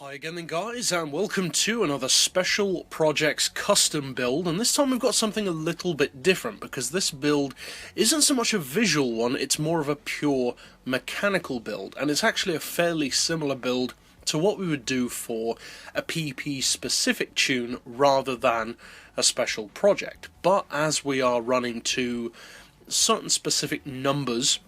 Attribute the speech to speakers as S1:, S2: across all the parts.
S1: Hi again then guys, and welcome to another Special Projects custom build, and this time we've got something a little bit different because this build isn't so much a visual one, it's more of a pure mechanical build, and it's actually a fairly similar build to what we would do for a PP specific tune rather than a special project. But as we are running to certain specific numbers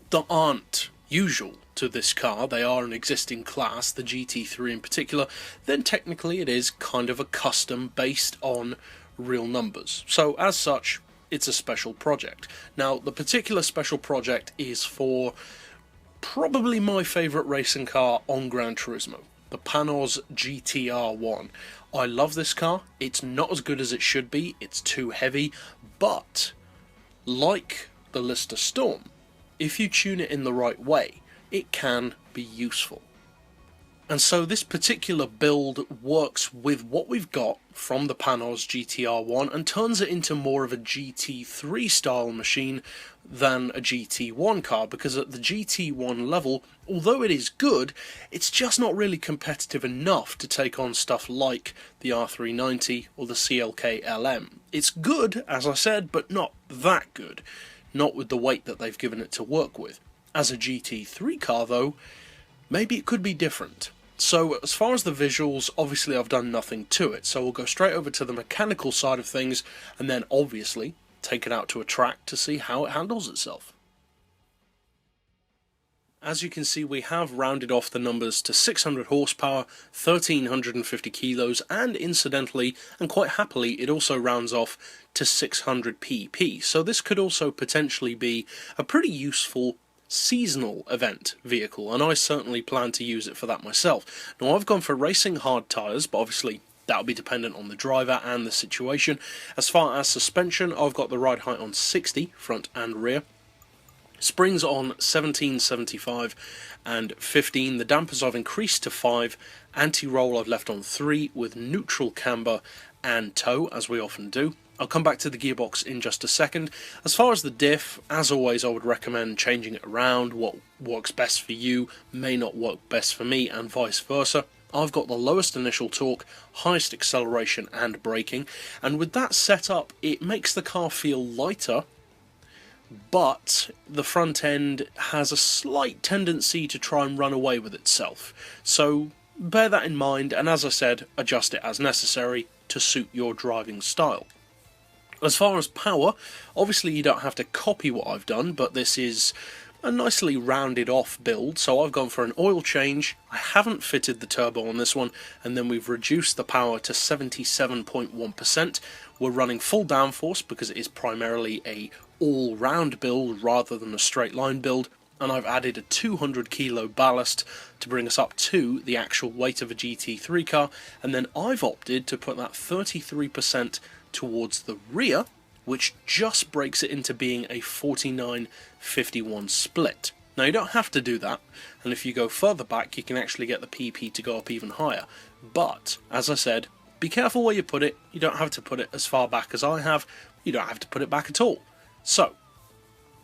S1: that aren't usual to this car, they are an existing class, the GT3 in particular, then technically it is kind of a custom based on real numbers. So as such, it's a special project. Now, the particular special project is for probably my favourite racing car on Gran Turismo, the Panoz GTR-1. I love this car. It's not as good as it should be, it's too heavy, but like the Lister Storm, if you tune it in the right way, it can be useful. And so this particular build works with what we've got from the Panoz GTR-1 and turns it into more of a GT3 style machine than a GT1 car, because at the GT1 level, although it is good, it's just not really competitive enough to take on stuff like the R390 or the CLK LM. It's good, as I said, but not that good. Not with the weight that they've given it to work with. As a GT3 car though, maybe it could be different. So as far as the visuals, obviously I've done nothing to it, so we'll go straight over to the mechanical side of things and then obviously take it out to a track to see how it handles itself. As you can see, we have rounded off the numbers to 600 horsepower, 1350 kilos, and incidentally, and quite happily, it also rounds off to 600 pp. So this could also potentially be a pretty useful seasonal event vehicle, and I certainly plan to use it for that myself. Now, I've gone for racing hard tyres, but obviously that'll be dependent on the driver and the situation. As far as suspension, I've got the ride height on 60, front and rear. Springs on 17, 75 and 15. The dampers I've increased to 5. Anti-roll I've left on 3 with neutral camber and toe, as we often do. I'll come back to the gearbox in just a second. As far as the diff, as always, I would recommend changing it around. What works best for you may not work best for me, and vice versa. I've got the lowest initial torque, highest acceleration and braking, and with that setup, it makes the car feel lighter, but the front end has a slight tendency to try and run away with itself. So bear that in mind, and as I said, adjust it as necessary to suit your driving style. As far as power, obviously you don't have to copy what I've done, but this is a nicely rounded off build, so I've gone for an oil change. I haven't fitted the turbo on this one, and then we've reduced the power to 77.1%. We're running full downforce because it is primarily a all-round build rather than a straight line build, and I've added a 200 kilo ballast to bring us up to the actual weight of a GT3 car, and then I've opted to put that 33% towards the rear, which just breaks it into being a 49-51 split. Now, you don't have to do that, and if you go further back you can actually get the PP to go up even higher, but as I said, be careful where you put it. You don't have to put it as far back as I have, you don't have to put it back at all. So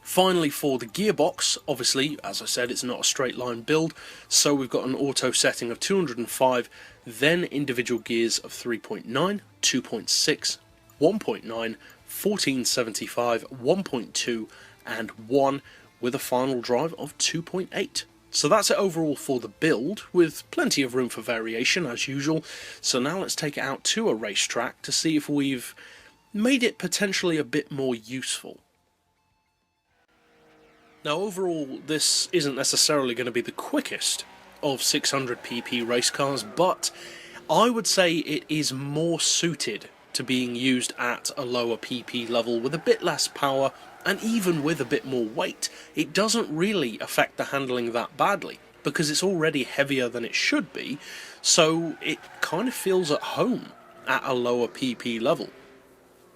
S1: finally, for the gearbox, obviously, as I said, it's not a straight line build, so we've got an auto setting of 205, then individual gears of 3.9, 2.6, 1.9, 1475, 1.2 and 1, with a final drive of 2.8. So that's it overall for the build, with plenty of room for variation as usual. So now let's take it out to a racetrack to see if we've made it potentially a bit more useful. Now overall, this isn't necessarily going to be the quickest of 600 pp race cars, but I would say it is more suited to being used at a lower PP level with a bit less power, and even with a bit more weight. It doesn't really affect the handling that badly because it's already heavier than it should be, so it kind of feels at home at a lower PP level.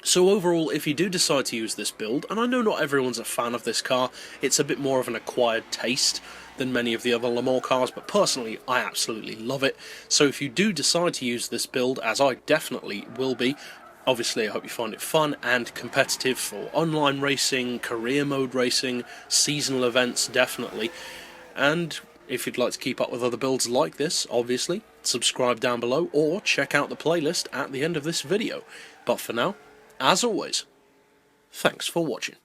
S1: So overall, if you do decide to use this build, and I know not everyone's a fan of this car, it's a bit more of an acquired taste than many of the other Le Mans cars, but personally I absolutely love it. So if you do decide to use this build, as I definitely will be, obviously I hope you find it fun and competitive for online racing, career mode racing, seasonal events definitely, and If you'd like to keep up with other builds like this, obviously, subscribe down below or check out the playlist at the end of this video. But for now, as always, thanks for watching.